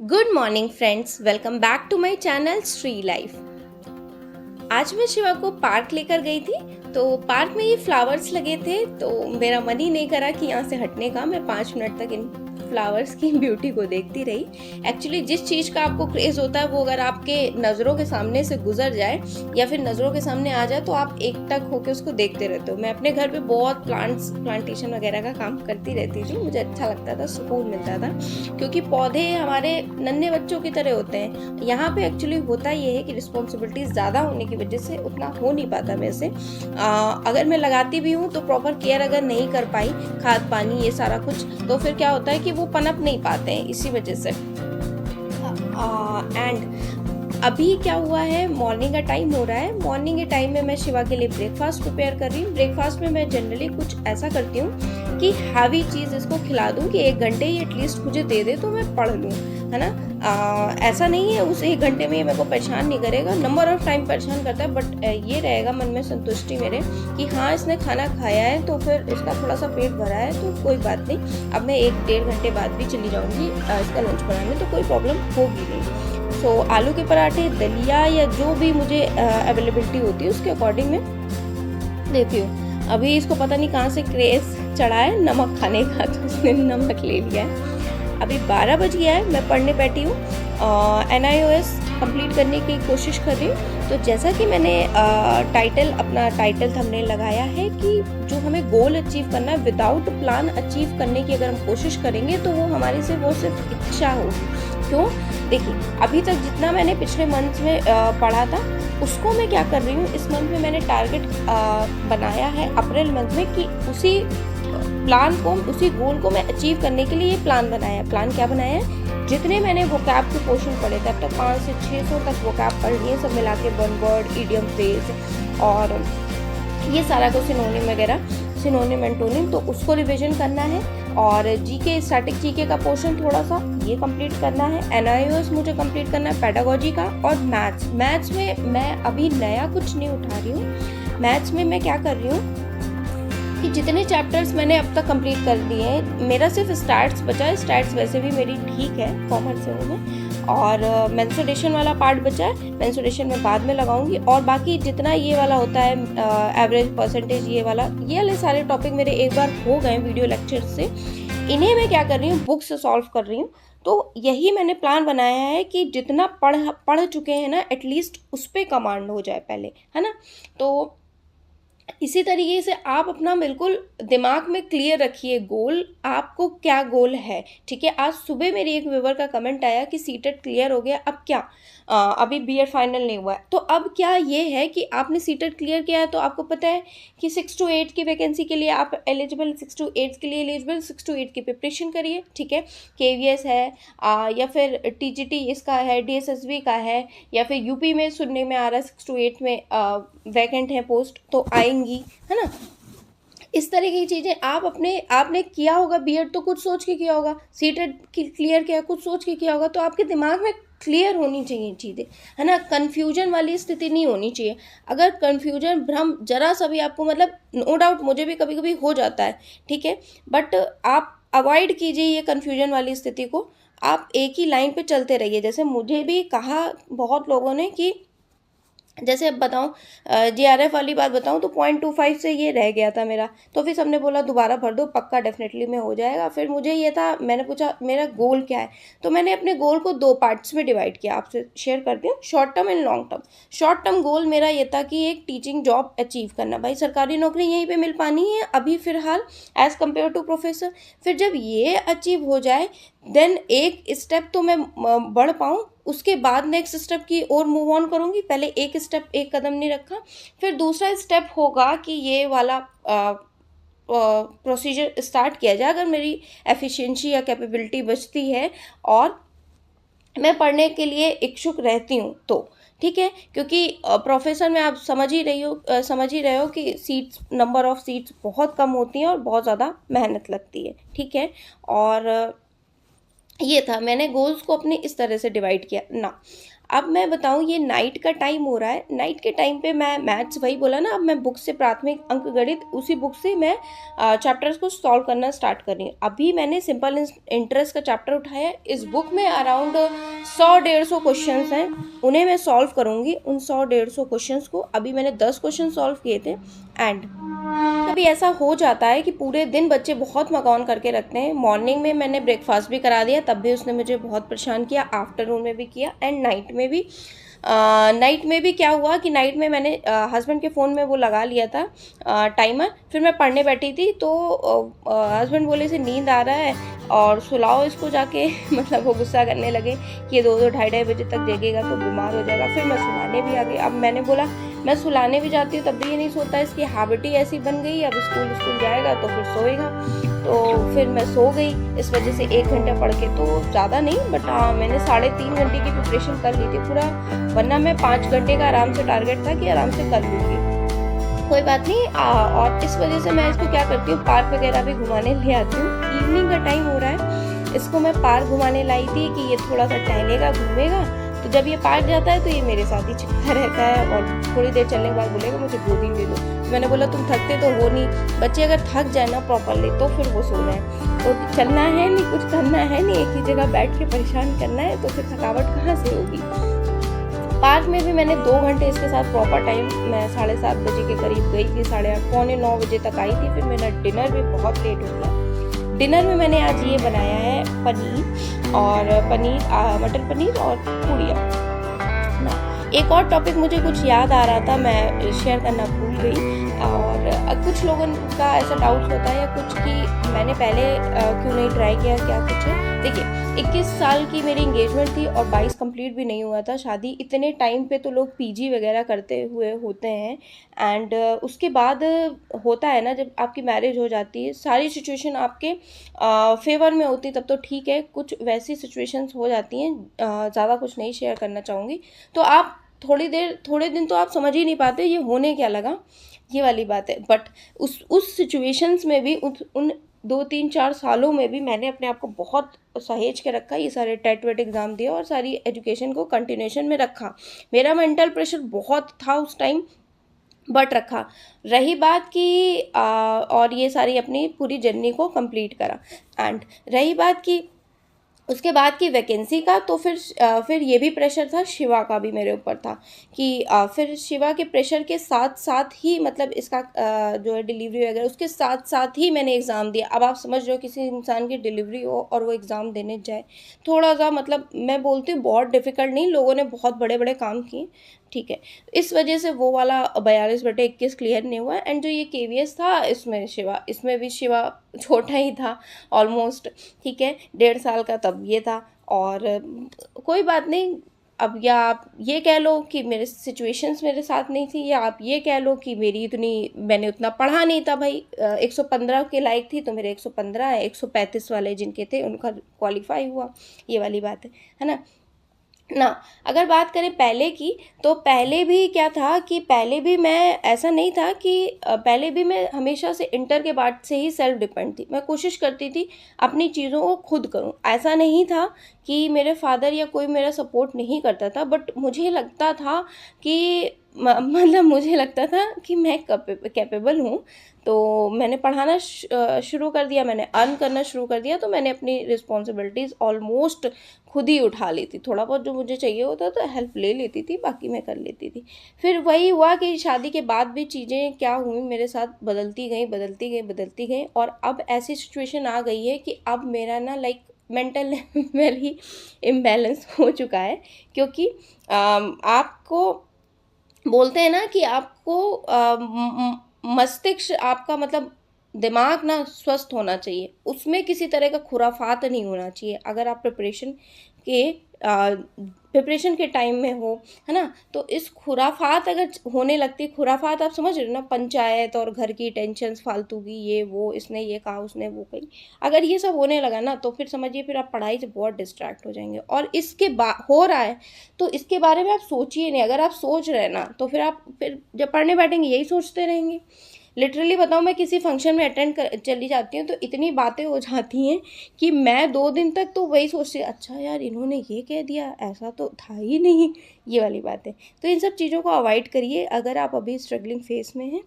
Good morning friends, welcome back to my channel Shri life. आज मैं शिवा को पार्क लेकर गई थी। तो पार्क में ये फ्लावर्स लगे थे, तो मेरा मन ही नहीं करा कि यहाँ से हटने का। मैं 5 मिनट तक इन फ्लावर्स की ब्यूटी को देखती रही। एक्चुअली जिस चीज़ का आपको क्रेज होता है वो अगर आपके नज़रों के सामने से गुजर जाए या फिर नज़रों के सामने आ जाए तो आप एकटक होकर उसको देखते रहते हो। मैं अपने घर पे बहुत प्लांटेशन वगैरह का काम करती रहती थी। मुझे अच्छा लगता था, सुकून मिलता था, क्योंकि पौधे हमारे नन्हे बच्चों की तरह होते हैं। यहाँ पे एक्चुअली होता ये है कि रिस्पॉन्सिबिलिटीज ज़्यादा होने की वजह से उतना हो नहीं पाता मेरे से। अगर मैं लगाती भी हूँ तो प्रॉपर केयर अगर नहीं कर पाई, खाद पानी ये सारा कुछ, तो फिर क्या होता है कि वो पनप नहीं पाते हैं इसी वजह से। एंड अभी क्या हुआ है, मॉर्निंग का टाइम हो रहा है। मॉर्निंग के टाइम में मैं शिवा के लिए ब्रेकफास्ट प्रिपेयर कर रही हूँ। ब्रेकफास्ट में मैं जनरली कुछ ऐसा करती हूँ कि हैवी चीज़ इसको खिला दूँ कि 1 घंटे ही एटलीस्ट मुझे दे दे तो मैं पढ़ लूँ, है ना। ऐसा नहीं है उस 1 घंटे में मेरे को परेशान नहीं करेगा, नंबर ऑफ टाइम परेशान करता है, बट ये रहेगा मन में संतुष्टि मेरे कि हाँ इसने खाना खाया है तो फिर इसका थोड़ा सा पेट भरा है तो कोई बात नहीं। अब मैं 1-1.5 घंटे बाद भी चली जाऊँगी इसका लंच बनाने, तो कोई प्रॉब्लम होगी नहीं। सो आलू के पराठे, दलिया या जो भी मुझे अवेलेबिलिटी होती है उसके अकॉर्डिंग मैं देती हूँ। अभी इसको पता नहीं कहाँ से क्रेज चढ़ा है नमक खाने का, तो उसने नमक ले लिया है। अभी 12 बज गया है, मैं पढ़ने बैठी हूँ। NIOS कंप्लीट करने की कोशिश कर रही हूँ। तो जैसा कि मैंने अपना टाइटल थंबनेल लगाया है कि जो हमें गोल अचीव करना है, विदाउट प्लान अचीव करने की अगर हम कोशिश करेंगे तो वो हमारे से वो सिर्फ इच्छा होगी। क्यों? देखिए, अभी तक जितना मैंने पिछले मंथ में पढ़ा था उसको मैं क्या कर रही हूँ, इस मंथ में मैंने टारगेट बनाया है अप्रैल मंथ में कि उसी प्लान को, उसी गोल को मैं अचीव करने के लिए ये प्लान बनाया है। प्लान क्या बनाया है, जितने मैंने वोकैब के पोर्शन पढ़े थे अब तक 500 से 600 तक वोकैब पढ़ लिए, सब मिला के वन वर्ड, इडियम, फ्रेज और ये सारा कुछ सिनोनिम वगैरह, सिनोनिम एंटोनिम, तो उसको रिवीजन करना है। और जीके, स्टैटिक जीके का पोर्शन थोड़ा सा ये कंप्लीट करना है। NIOS मुझे कंप्लीट करना है, पेडागोजी का और मैथ्स में मैं अभी नया कुछ नहीं उठा रही हूँ। मैथ्स में मैं क्या कर रही हूँ कि जितने चैप्टर्स मैंने अब तक कंप्लीट कर दिए हैं, मेरा सिर्फ स्टैट्स बचा है। स्टैट्स वैसे भी मेरी ठीक है, कॉमर्स से हूँ मैं। और मेंसुरेशन वाला पार्ट बचा है, मेंसुरेशन में बाद में लगाऊंगी। और बाकी जितना ये वाला होता है एवरेज, परसेंटेज, ये वाले सारे टॉपिक मेरे एक बार हो गए वीडियो लेक्चर से। इन्हें मैं क्या कर रही हूँ, बुक से सॉल्व कर रही हूँ। तो यही मैंने प्लान बनाया है कि जितना पढ़ चुके हैं ना, एटलीस्ट उस पर कमांड हो जाए पहले, है ना। तो इसी तरीके से आप अपना बिल्कुल दिमाग में क्लियर रखिए गोल, आपको क्या गोल है। ठीक है, आज सुबह मेरी एक व्यूवर का कमेंट आया कि सीटेट क्लियर हो गया, अब क्या, अभी BEd फाइनल नहीं हुआ है, तो अब क्या ये है कि आपने सीटेट क्लियर किया है तो आपको पता है कि 6 to 8 की वैकेंसी के लिए आप एलिजिबल, 6 to 8 के लिए एलिजिबल, 6 to 8 की प्रिपरेशन करिए। ठीक है, KVS है या फिर TGT इसका है, DSSB का है, या फिर यूपी में सुनने में आ रहा है 6 to 8 में वैकेंट है पोस्ट तो आएंगी, है ना। इस तरह की चीज़ें आपने किया होगा। BEd तो कुछ सोच के किया होगा, सीटेट क्लियर किया कुछ सोच के किया होगा, तो आपके दिमाग में क्लियर होनी चाहिए चीज़ें, है ना। कन्फ्यूजन वाली स्थिति नहीं होनी चाहिए। अगर कन्फ्यूजन, भ्रम जरा सा भी आपको, मतलब नो डाउट मुझे भी कभी कभी हो जाता है, ठीक है, बट आप अवॉइड कीजिए ये कन्फ्यूजन वाली स्थिति को। आप एक ही लाइन पे चलते रहिए। जैसे मुझे भी कहा बहुत लोगों ने कि, जैसे अब बताऊँ, JRF वाली बात बताऊँ तो 0.25 से ये रह गया था मेरा, तो फिर सबने बोला दोबारा भर दो, पक्का डेफिनेटली में हो जाएगा। फिर मुझे ये था, मैंने पूछा मेरा गोल क्या है, तो मैंने अपने गोल को 2 पार्ट्स में डिवाइड किया, आपसे शेयर करती हूँ, short term and long term. Short term goal मेरा ये था कि एक टीचिंग जॉब अचीव करना, भाई सरकारी नौकरी यहीं पर मिल पानी है अभी फ़िलहाल एज़ कम्पेयर टू प्रोफेसर। फिर जब ये अचीव हो जाए देन एक स्टेप तो मैं बढ़ पाऊँ, उसके बाद नेक्स्ट स्टेप की ओर मूव ऑन करूँगी। पहले एक स्टेप, एक कदम नहीं रखा, फिर दूसरा स्टेप होगा कि ये वाला प्रोसीजर स्टार्ट किया जाए अगर मेरी एफिशिएंसी या कैपेबिलिटी बचती है और मैं पढ़ने के लिए इच्छुक रहती हूँ तो। ठीक है, क्योंकि प्रोफेसर में आप समझ ही रहे हो कि सीट्स, नंबर ऑफ सीट्स बहुत कम होती हैं और बहुत ज़्यादा मेहनत लगती है। ठीक है, और ये था, मैंने गोल्स को अपने इस तरह से डिवाइड किया ना। अब मैं बताऊँ, ये नाइट का टाइम हो रहा है, नाइट के टाइम पे मैं मैथ्स, वही बोला ना, अब मैं बुक से प्राथमिक अंक गणित, उसी बुक से मैं चैप्टर्स को सॉल्व करना स्टार्ट कर रही हूँ। अभी मैंने सिंपल इंटरेस्ट का चैप्टर उठाया, इस बुक में अराउंड 100-150 क्वेश्चंस हैं, उन्हें मैं सॉल्व करूँगी। उन 100-150 क्वेश्चंस को अभी मैंने 10 क्वेश्चन सॉल्व किए थे। एंड कभी ऐसा हो जाता है कि पूरे दिन बच्चे बहुत मगौन करके रखते हैं। मॉर्निंग में मैंने ब्रेकफास्ट भी करा दिया, तब भी उसने मुझे बहुत परेशान किया, आफ्टरनून में भी किया, एंड नाइट में भी। नाइट में भी क्या हुआ कि नाइट में मैंने हस्बैंड के फ़ोन में वो लगा लिया था टाइमर। फिर मैं पढ़ने बैठी थी तो हस्बैंड बोले इसे नींद आ रहा है और सुलाओ इसको जाके मतलब वो गुस्सा करने लगे कि ये 2-2 ढाई-ढाई बजे तक जगेगा तो बीमार हो जाएगा। फिर मैं सुलाने भी आ गई। अब मैंने बोला मैं सुलाने भी जाती हूँ तब भी ये नहीं सोता, इसकी हैबिट ही ऐसी बन गई, अब स्कूल जाएगा तो फिर सोएगा। तो फिर मैं सो गई, इस वजह से 1 घंटा पढ़ के, तो ज़्यादा नहीं बट मैंने 3.5 घंटे की प्रिपरेशन कर ली थी पूरा, वरना मैं 5 घंटे का आराम से टारगेट था कि आराम से कर लूँगी। कोई बात नहीं। और इस वजह से मैं इसको क्या करती हूँ, पार्क वगैरह भी घुमाने ले आती हूँ। इवनिंग का टाइम हो रहा है, इसको मैं पार्क घुमाने लाई थी कि ये थोड़ा सा टहलेगा, घूमेगा। तो जब ये पार्क जाता है तो ये मेरे साथ ही चिपका रहता है और थोड़ी देर चलने के बाद बोलेगा मुझे गोदी ले लो। तो मैंने बोला तुम थकते तो हो नहीं, बच्चे अगर थक जाए ना प्रॉपरली तो फिर वो सो जाए, तो चलना है नहीं, कुछ करना है नहीं, एक ही जगह बैठ के परेशान करना है, तो फिर थकावट कहाँ से होगी। पार्क में भी मैंने 2 घंटे इसके साथ प्रॉपर टाइम, मैं 7:30 बजे के करीब गई थी, 8:30 पौने 9 बजे तक आई थी। फिर मेरा डिनर भी बहुत लेट हो गया। डिनर में मैंने आज ये बनाया है पनीर और मटर पनीर और पूड़ियाँ ना। एक और टॉपिक मुझे कुछ याद आ रहा था, मैं शेयर करना भूल गई। और कुछ लोगों का ऐसा डाउट होता है या कुछ कि मैंने पहले क्यों नहीं ट्राई किया, क्या कुछ है। देखिए 21 साल की मेरी इंगेजमेंट थी और 22 कंप्लीट भी नहीं हुआ था शादी। इतने टाइम पे तो लोग पीजी वगैरह करते हुए होते हैं। एंड उसके बाद होता है ना, जब आपकी मैरिज हो जाती है, सारी सिचुएशन आपके फेवर में होती तब तो ठीक है, कुछ वैसी सिचुएशंस हो जाती हैं, ज़्यादा कुछ नहीं शेयर करना चाहूँगी। तो आप थोड़े दिन तो आप समझ ही नहीं पाते ये होने क्या लगा, ये वाली बात है। बट उस सिचुएशंस में भी, उन 2-3-4 सालों में भी मैंने अपने आप को बहुत सहेज के रखा, ये सारे टेट वेट एग्ज़ाम दिया और सारी एजुकेशन को कंटिन्यूशन में रखा। मेरा मेंटल प्रेशर बहुत था उस टाइम, बट रखा। रही बात की और ये सारी अपनी पूरी जर्नी को कंप्लीट करा। एंड रही बात की उसके बाद की वैकेंसी का, तो फिर ये भी प्रेशर था, शिवा का भी मेरे ऊपर था कि फिर शिवा के प्रेशर के साथ साथ ही, मतलब इसका जो है डिलीवरी वगैरह, उसके साथ साथ ही मैंने एग्ज़ाम दिया। अब आप समझ रहे हो किसी इंसान की डिलीवरी हो और वो एग्ज़ाम देने जाए, थोड़ा सा, मतलब मैं बोलती हूँ बहुत डिफ़िकल्ट नहीं, लोगों ने बहुत बड़े बड़े काम किए, ठीक है। इस वजह से वो वाला 42/21 क्लियर नहीं हुआ। एंड जो ये केवीएस था, इसमें भी शिवा छोटा ही था ऑलमोस्ट, ठीक है, 1.5 साल का तब ये था। और कोई बात नहीं। अब या आप ये कह लो कि मेरे सिचुएशंस मेरे साथ नहीं थी, या आप ये कह लो कि मैंने उतना पढ़ा नहीं था भाई। 115 के लायक थी तो मेरे 115 है, 135 वाले जिनके थे उनका क्वालिफाई हुआ, ये वाली बात है ना। ना, अगर बात करें पहले की, तो पहले भी क्या था कि पहले भी मैं, ऐसा नहीं था कि पहले भी मैं हमेशा से इंटर के बाद से ही सेल्फ डिपेंड थी। मैं कोशिश करती थी अपनी चीज़ों को खुद करूं। ऐसा नहीं था कि मेरे फादर या कोई मेरा सपोर्ट नहीं करता था, बट मुझे लगता था कि मतलब मुझे लगता था कि मैं कैपेबल हूँ। तो मैंने पढ़ाना शुरू कर दिया, मैंने अर्न करना शुरू कर दिया, तो मैंने अपनी रिस्पॉन्सिबिलिटीज़ ऑलमोस्ट खुद ही उठा ली थी। थोड़ा बहुत जो मुझे चाहिए होता तो हेल्प ले लेती थी, बाकी मैं कर लेती थी। फिर वही हुआ कि शादी के बाद भी चीज़ें क्या हुई मेरे साथ, बदलती गई और अब ऐसी सिचुएशन आ गई है कि अब मेरा ना लाइक मेंटल लेवल ही इम्बैलेंस हो चुका है। क्योंकि आपको बोलते हैं ना कि आपको मस्तिष्क आपका, मतलब दिमाग ना स्वस्थ होना चाहिए, उसमें किसी तरह का खुराफात नहीं होना चाहिए। अगर आप प्रिपरेशन के टाइम में हो, है ना, तो इस खुराफात अगर होने लगती, खुराफात आप समझ रहे हो ना, पंचायत और घर की टेंशन्स फालतू की, ये वो, इसने ये कहा, उसने वो कही, अगर ये सब होने लगा ना, तो फिर समझिए फिर आप पढ़ाई से बहुत डिस्ट्रैक्ट हो जाएंगे। और इसके बाद हो रहा है तो इसके बारे में आप सोचिए नहीं। अगर आप सोच रहे हैं ना, तो फिर आप जब पढ़ने बैठेंगे यही सोचते रहेंगे। लिटरली बताऊँ, मैं किसी फंक्शन में अटेंड कर चली जाती हूँ तो इतनी बातें हो जाती हैं कि मैं 2 दिन तक तो वही सोचती, अच्छा यार इन्होंने ये कह दिया, ऐसा तो था ही नहीं, ये वाली बातें। तो इन सब चीज़ों को अवॉइड करिए अगर आप अभी स्ट्रगलिंग फ़ेज़ में हैं।